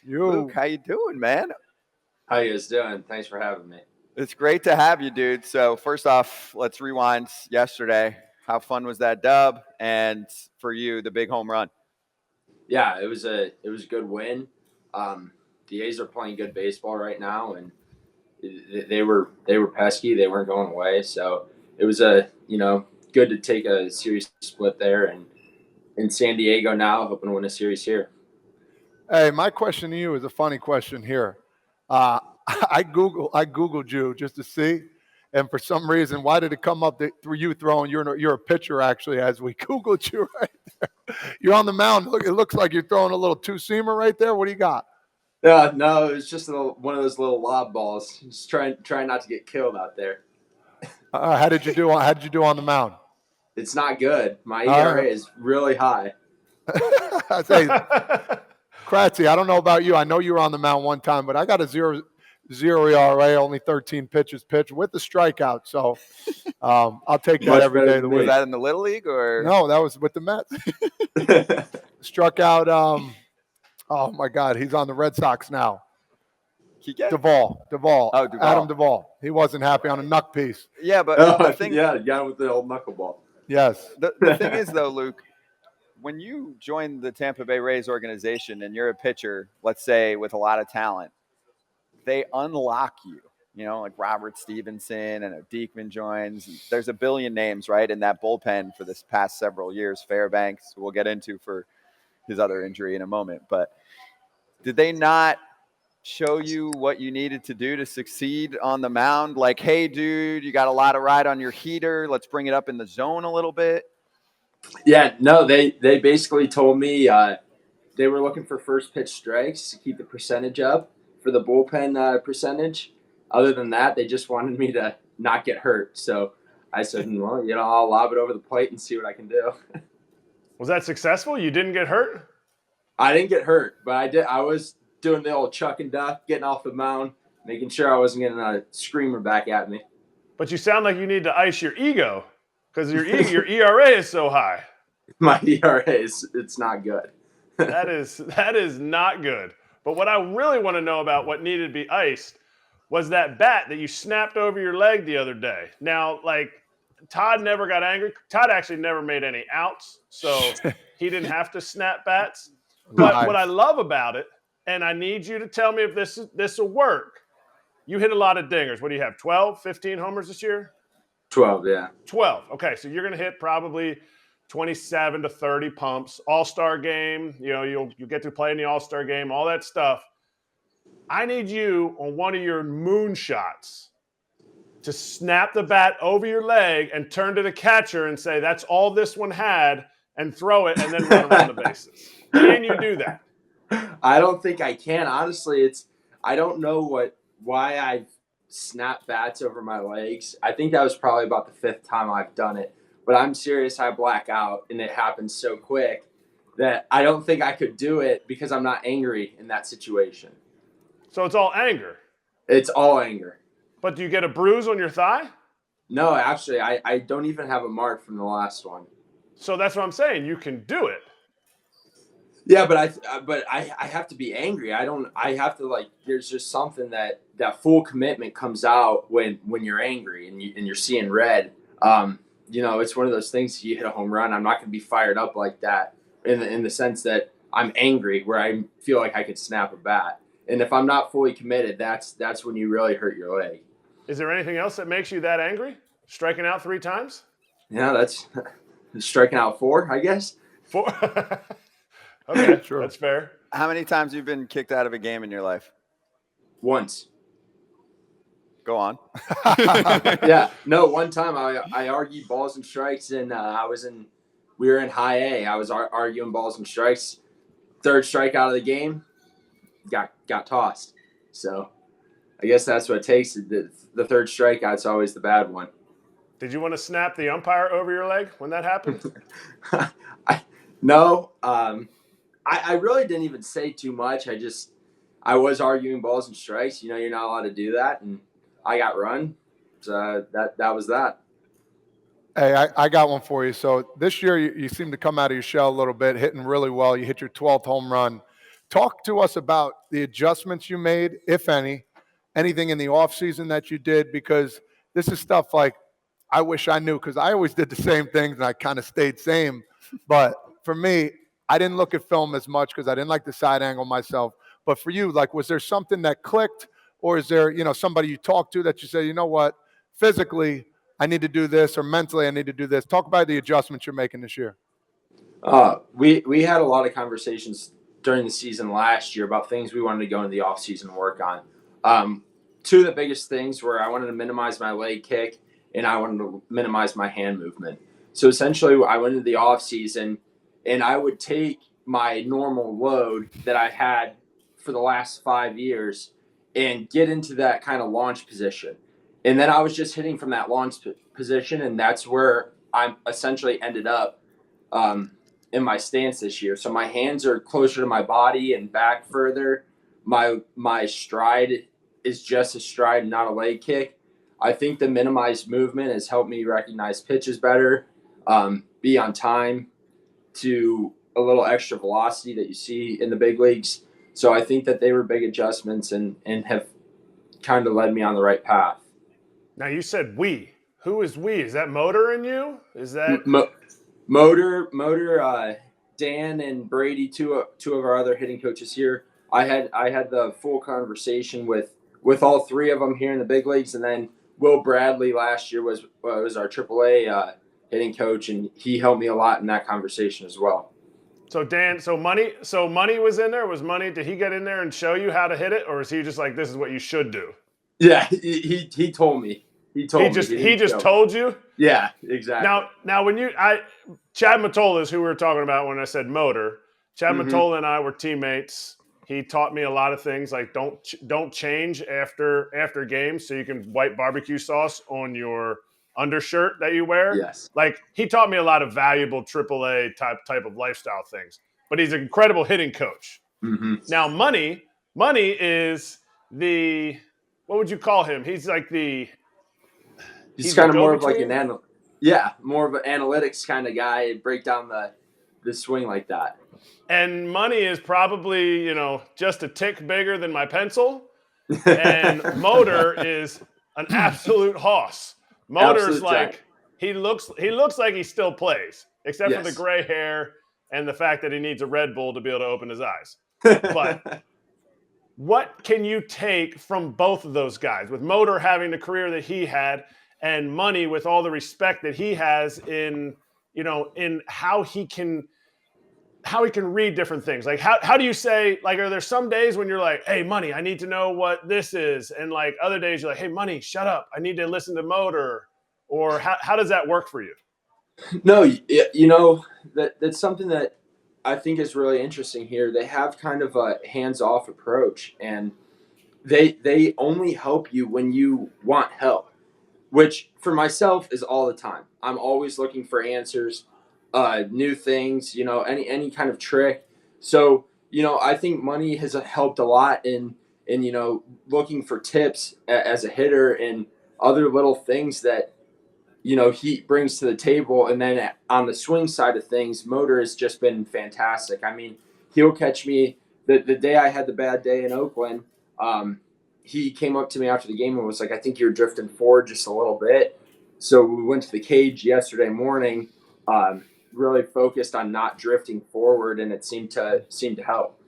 Luke, how you doing, man? How you guys doing? Thanks for having me. It's great to have you, dude. So first off, let's rewind yesterday. How fun was that dub? And for you, the big home run. Yeah, it was a good win. Um, the A's are playing good baseball right now, and they were pesky. They weren't going away, so it was good to take a series split there, and in San Diego now, hoping to win a series here. Hey, my question to you is a funny question here. Uh, I googled you just to see, and for some reason, why did it come up through you throwing? You're a pitcher actually. As we googled you right there, you're on the mound. Look, it looks like you're throwing a little two seamer right there. What do you got? Yeah, no, it was just one of those little lob balls. Just trying not to get killed out there. How did you do? How did you do on the mound? It's not good. My All ERA is really high. I say, Kratzy, I don't know about you. I know you were on the mound one time, but I got a zero ERA, only 13 pitches pitched with the strikeout. So I'll take that Much every better day of the than Was week. that in the little league or? No, that was with the Mets. Struck out. Oh my God, he's on the Red Sox now. Kike? Duvall. Oh, Duvall. Adam Duvall. He wasn't happy on a knuck piece. Yeah, but Oh, the thing, yeah, got him with the old knuckleball. Yes. the thing is though, Luke, when you join the Tampa Bay Rays organization and you're a pitcher, let's say with a lot of talent, they unlock you. You know, like Robert Stevenson and Diekman joins. There's a billion names, right, in that bullpen for this past several years. Fairbanks, we'll get into for his other injury in a moment. But did they not show you what you needed to do to succeed on the mound? Like, hey, dude, you got a lot of ride on your heater. Let's bring it up in the zone a little bit. Yeah, no, they basically told me they were looking for first pitch strikes to keep the percentage up for the bullpen percentage. Other than that, they just wanted me to not get hurt. So I said, well, I'll lob it over the plate and see what I can do. Was that successful? You didn't get hurt? I didn't get hurt, but I did. I was doing the old chuck and duck, getting off the mound, making sure I wasn't getting a screamer back at me. But you sound like you need to ice your ego because your ERA is so high. My ERA it's not good. That is not good. But what I really want to know about what needed to be iced was that bat that you snapped over your leg the other day. Now, like, Todd never got angry. Todd actually never made any outs, so he didn't have to snap bats. But what I love about it, and I need you to tell me if this will work, you hit a lot of dingers. What do you have, 12, 15 homers this year? 12, yeah. 12. Okay, so you're going to hit probably 27 to 30 pumps, all-star game, you'll get to play in the all-star game, all that stuff. I need you on one of your moon shots to snap the bat over your leg and turn to the catcher and say, that's all this one had, and throw it and then run around the bases. Can you do that? I don't think I can. Honestly, I don't know why I've snapped bats over my legs. I think that was probably about the 5th time I've done it. But I'm serious, I black out, and it happens so quick that I don't think I could do it because I'm not angry in that situation. So it's all anger? It's all anger. But do you get a bruise on your thigh? No, actually, I don't even have a mark from the last one. So that's what I'm saying. You can do it. Yeah, but I have to be angry. I have to, there's just something that full commitment comes out when you're angry and you're seeing red. It's one of those things. You hit a home run, I'm not going to be fired up like that in the sense that I'm angry, where I feel like I could snap a bat. And if I'm not fully committed, that's when you really hurt your leg. Is there anything else that makes you that angry? Striking out 3 times? Yeah, that's striking out 4, I guess. 4. Okay, True. That's fair. How many times you've been kicked out of a game in your life? Once. Go on. Yeah, no. One time I argued balls and strikes, and we were in high A. I was arguing balls and strikes. 3rd strike out of the game, got tossed. So I guess that's what it takes. The 3rd strikeout's always the bad one. Did you want to snap the umpire over your leg when that happened? No. I really didn't even say too much. I was arguing balls and strikes. You're not allowed to do that, and I got run. So that was that. Hey, I got one for you. So this year you seem to come out of your shell a little bit, hitting really well. You hit your 12th home run talk to us about the adjustments you made, if any, anything in the offseason that you did, because this is stuff like I wish I knew, because I always did the same things and I kind of stayed same. But for me, I didn't look at film as much because I didn't like the side angle myself. But for you, like, was there something that clicked, or is there, somebody you talked to that you say, you know what, physically I need to do this, or mentally I need to do this? Talk about the adjustments you're making this year. We had a lot of conversations during the season last year about things we wanted to go into the offseason and work on. Two of the biggest things were I wanted to minimize my leg kick and I wanted to minimize my hand movement. So essentially I went into the offseason and I would take my normal load that I had for the last 5 years and get into that kind of launch position. And then I was just hitting from that launch position, and that's where I essentially ended up in my stance this year. So my hands are closer to my body and back further. My stride is just a stride, not a leg kick. I think the minimized movement has helped me recognize pitches better, be on time to a little extra velocity that you see in the big leagues. So I think that they were big adjustments and have kind of led me on the right path. Now you said we. Who is we? Is that Motor in you? Is that Motor, Dan and Brady, two of our other hitting coaches here. I had the full conversation with all three of them here in the big leagues, and then Will Bradley last year was our AAA hitting coach, and he helped me a lot in that conversation as well. So Money was in there? Was Money, did he get in there and show you how to hit it, or is he just like, this is what you should do? Yeah, he told me. He just told you? Yeah, exactly. Now when Chad Mottola is who we were talking about when I said Motor. Chad Mottola and I were teammates. He taught me a lot of things, like don't change after games so you can wipe barbecue sauce on your undershirt that you wear. Yes. Like, he taught me a lot of valuable AAA type of lifestyle things. But he's an incredible hitting coach. Mm-hmm. Now, Money is the, what would you call him? He's like he's kind of more of like more of an analytics kind of guy, break down the swing like that. And Money is probably, just a tick bigger than my pencil. And Motor is an absolute hoss. Motor's like, he looks like he still plays, except for the gray hair and the fact that he needs a Red Bull to be able to open his eyes. But what can you take from both of those guys, with Motor having the career that he had and Money with all the respect that he has in how he can read different things? Like, how do you say, like, are there some days when you're like, hey, Money, I need to know what this is? And like other days you're like, hey, Money, shut up, I need to listen to Motor. Or how does that work for you? No, that's something that I think is really interesting here. They have kind of a hands-off approach, and they only help you when you want help, which for myself is all the time. I'm always looking for answers, new things, any kind of trick. So, I think Money has helped a lot in looking for tips as a hitter and other little things that, he brings to the table. And then on the swing side of things, Motor has just been fantastic. I mean, he'll catch me the day I had the bad day in Oakland. He came up to me after the game and was like, I think you're drifting forward just a little bit. So we went to the cage yesterday morning, really focused on not drifting forward, and it seemed to help.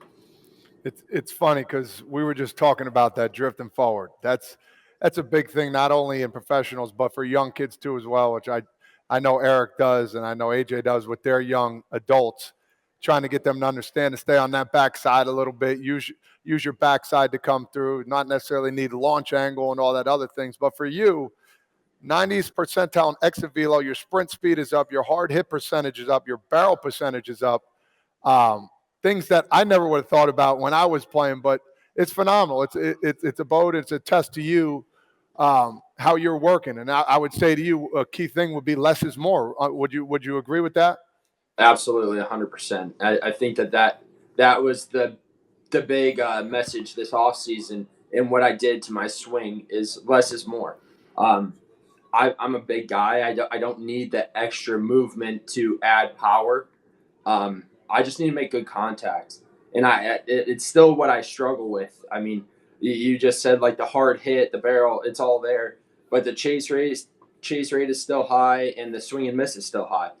It's funny because we were just talking about that drifting forward. That's a big thing, not only in professionals, but for young kids too as well, which I know Eric does and I know AJ does with their young adults, trying to get them to understand and stay on that backside a little bit, use your backside to come through, not necessarily need launch angle and all that other things. But for you, 90th percentile in exit velo, your sprint speed is up, your hard hit percentage is up, your barrel percentage is up. Things that I never would have thought about when I was playing, but it's phenomenal. It's a boat. It's a test to you, how you're working. And I would say to you, a key thing would be less is more. Would you agree with that? Absolutely, 100%. I think that was the big message this offseason, and what I did to my swing is less is more. I'm a big guy. I don't need the extra movement to add power. I just need to make good contact. and it's still what I struggle with. I mean, you just said like the hard hit, the barrel, it's all there, but the chase rate is still high, and the swing and miss is still high.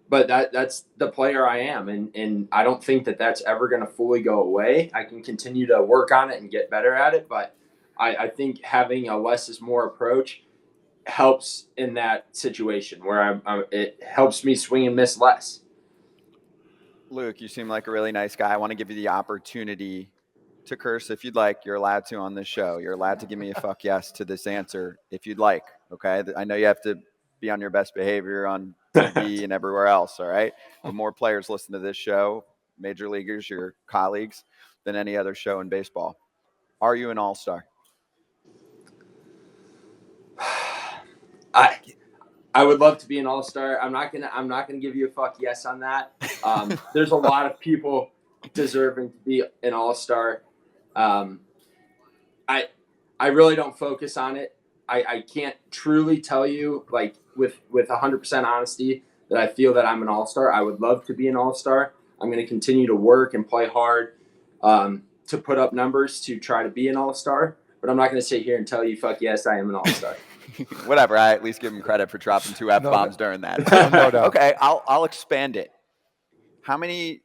But that's the player I am, and I don't think that that's ever going to fully go away. I can continue to work on it and get better at it, but I think having a less is more approach helps in that situation where it helps me swing and miss less. Luke, you seem like a really nice guy. I want to give you the opportunity to curse if you'd like. You're allowed to on this show. You're allowed to give me a fuck yes to this answer if you'd like. Okay. I know you have to be on your best behavior on TV and everywhere else. All right. But more players listen to this show, major leaguers, your colleagues, than any other show in baseball. Are you an all-star? I would love to be an all-star. I'm not gonna give you a fuck yes on that. There's a lot of people deserving to be an all-star. I really don't focus on it. I can't truly tell you like with 100% honesty that I feel that I'm an all-star. I would love to be an all-star. I'm going to continue to work and play hard to put up numbers to try to be an all-star. But I'm not going to sit here and tell you, fuck yes, I am an all-star. Whatever. I at least give him credit for dropping 2 F-bombs during that. No doubt. Okay, I'll expand it. How many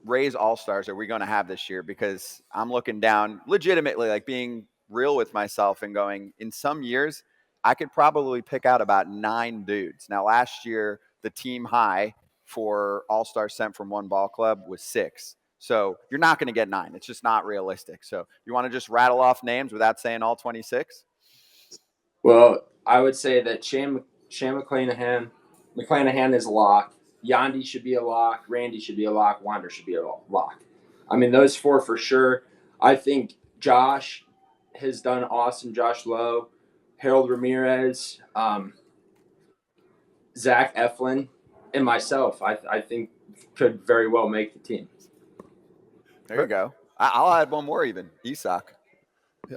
Rays All-Stars are we going to have this year? Because I'm looking down legitimately, like being real with myself and going, in some years, I could probably pick out about 9 dudes. Now, last year, the team high for All-Stars sent from one ball club was 6. So you're not going to get 9. It's just not realistic. So you want to just rattle off names without saying all 26? Well, I would say that Shane McClanahan is a lock. Yandy should be a lock. Randy should be a lock. Wander should be a lock. I mean, those 4 for sure. I think Josh has done awesome. Josh Lowe, Harold Ramirez, Zach Eflin, and myself, I think could very well make the team. There you go. I'll add one more even. Isak.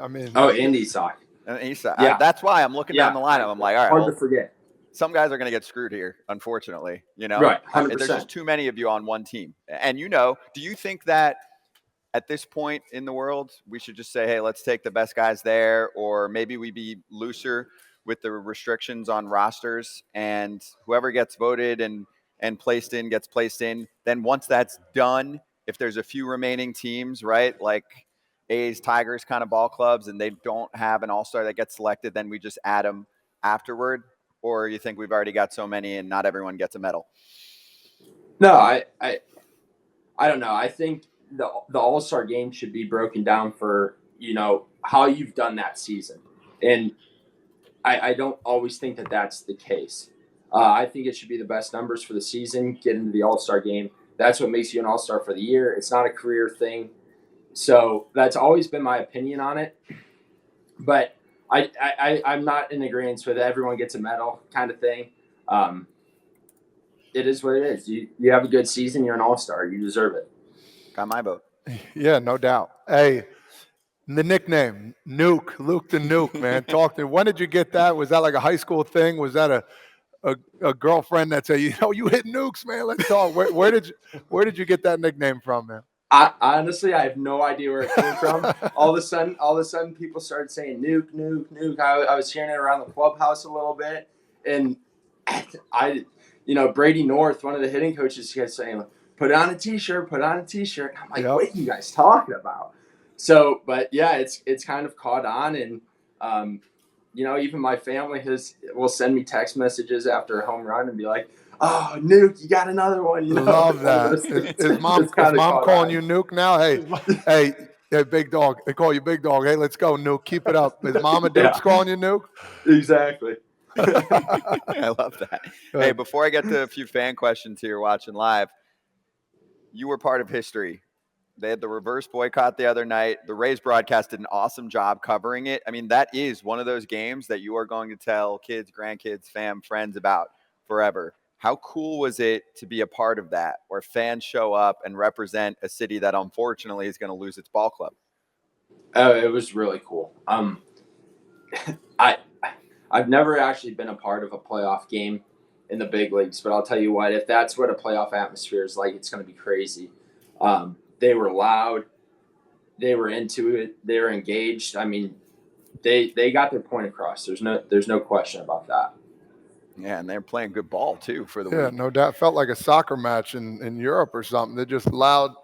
I mean, and Isak. Isak. Yeah. That's why I'm looking down the lineup. I'm like, all right, hard to forget. Some guys are going to get screwed here, unfortunately. You know, right? 100%. There's just too many of you on one team. And do you think that at this point in the world, we should just say, hey, let's take the best guys there, or maybe we be looser with the restrictions on rosters, and whoever gets voted and placed in gets placed in. Then once that's done, if there's a few remaining teams, right, like A's, Tigers kind of ball clubs, and they don't have an all-star that gets selected, then we just add them afterward? Or you think we've already got so many and not everyone gets a medal? No, I don't know. I think the All-Star game should be broken down for, how you've done that season. And I don't always think that that's the case. I think it should be the best numbers for the season, get into the All-Star game. That's what makes you an All-Star for the year. It's not a career thing. So that's always been my opinion on it. But I'm not in agreement with everyone gets a medal kind of thing. It is what it is. You have a good season, you're an all-star. You deserve it. Got my vote. Yeah, no doubt. Hey, the nickname, Nuke, Luke the Nuke, man. Talk to me. When did you get that? Was that like a high school thing? Was that a girlfriend that said, you hit nukes, man? Let's talk. Where did you get that nickname from, man? Honestly, I have no idea where it came from. all of a sudden, people started saying nuke, nuke, nuke. I was hearing it around the clubhouse a little bit, and Brady North, one of the hitting coaches, kept saying, "Put on a T-shirt, put on a T-shirt." I'm like, What are you guys talking about? So, but yeah, it's kind of caught on, and even my family will send me text messages after a home run and be like, "Oh, Nuke, you got another one." Love that. Is mom calling you Nuke now? Hey, big dog. They call you big dog. Hey, let's go, Nuke. Keep it up. Is Mama Duke's calling you Nuke? Exactly. I love that. Hey, before I get to a few fan questions here watching live, you were part of history. They had the reverse boycott the other night. The Rays broadcast did an awesome job covering it. I mean, that is one of those games that you are going to tell kids, grandkids, friends about forever. How cool was it to be a part of that, where fans show up and represent a city that unfortunately is going to lose its ball club? Oh, it was really cool. I've never actually been a part of a playoff game in the big leagues, but I'll tell you what, if that's what a playoff atmosphere is like, it's going to be crazy. They were loud. They were into it. They were engaged. I mean, they got their point across. There's no question about that. Yeah, and they're playing good ball too for the Yeah, week. no doubt. Felt like a soccer match in Europe or something. They're just loud,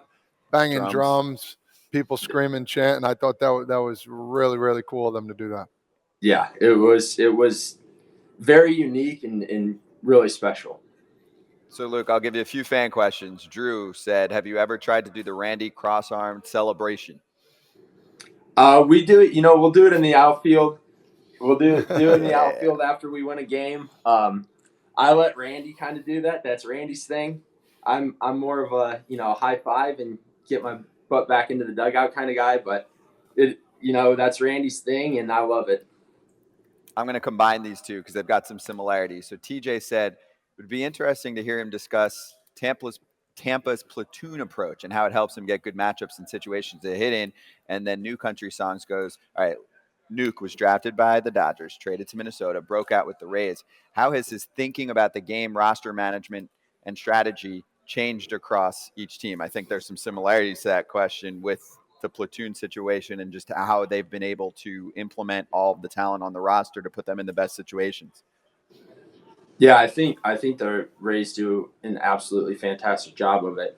banging drums, people screaming, chanting. I thought that was really, really cool of them to do that. Yeah, it was very unique and really special. So, Luke, I'll give you a few fan questions. Drew said, "Have you ever tried to do the Randy cross-armed celebration?" We do it. We'll do it in the outfield. We'll do it in the outfield after we win a game. I let Randy kind of do that. That's Randy's thing. I'm more of a high five and get my butt back into the dugout kind of guy. But that's Randy's thing, and I love it. I'm going to combine these two because they've got some similarities. So TJ said it would be interesting to hear him discuss Tampa's platoon approach and how it helps him get good matchups and situations to hit in. And then New Country Songs goes, all right, Nuke was drafted by the Dodgers, traded to Minnesota, broke out with the Rays. How has his thinking about the game, roster management, and strategy changed across each team? I think there's some similarities to that question with the platoon situation and just how they've been able to implement all of the talent on the roster to put them in the best situations. Yeah, I think the Rays do an absolutely fantastic job of it.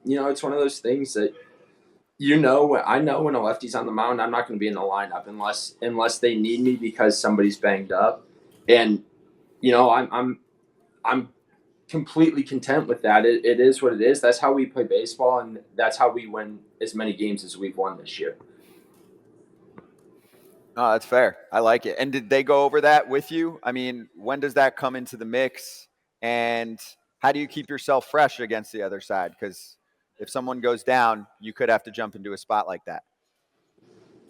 It's one of those things that I know when a lefty's on the mound, I'm not going to be in the lineup unless they need me because somebody's banged up, and I'm completely content with that. It is what it is. That's how we play baseball, and that's how we win as many games as we've won this year. Oh, that's fair. I like it. And did they go over that with you? I mean, when does that come into the mix? And how do you keep yourself fresh against the other side? Because if someone goes down, you could have to jump into a spot like that.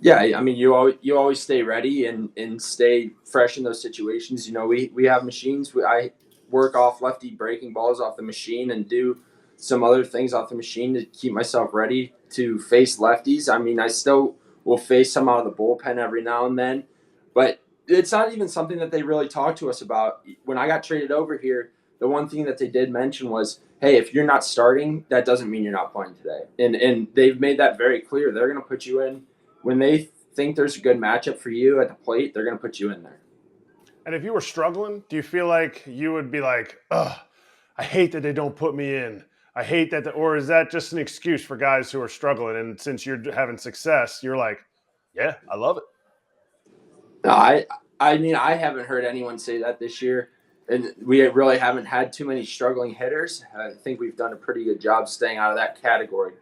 Yeah, I mean, you always stay ready and stay fresh in those situations. We have machines. I work off lefty breaking balls off the machine and do some other things off the machine to keep myself ready to face lefties. I mean, I still will face some out of the bullpen every now and then, but it's not even something that they really talk to us about. When I got traded over here, the one thing that they did mention was, hey, if you're not starting, that doesn't mean you're not playing today. And they've made that very clear. They're going to put you in. When they think there's a good matchup for you at the plate, they're going to put you in there. And if you were struggling, do you feel like you would be like, ugh, I hate that they don't put me in. I hate that, or is that just an excuse for guys who are struggling? And since you're having success, you're like, yeah, I love it. No, I mean, I haven't heard anyone say that this year. And we really haven't had too many struggling hitters. I think we've done a pretty good job staying out of that category.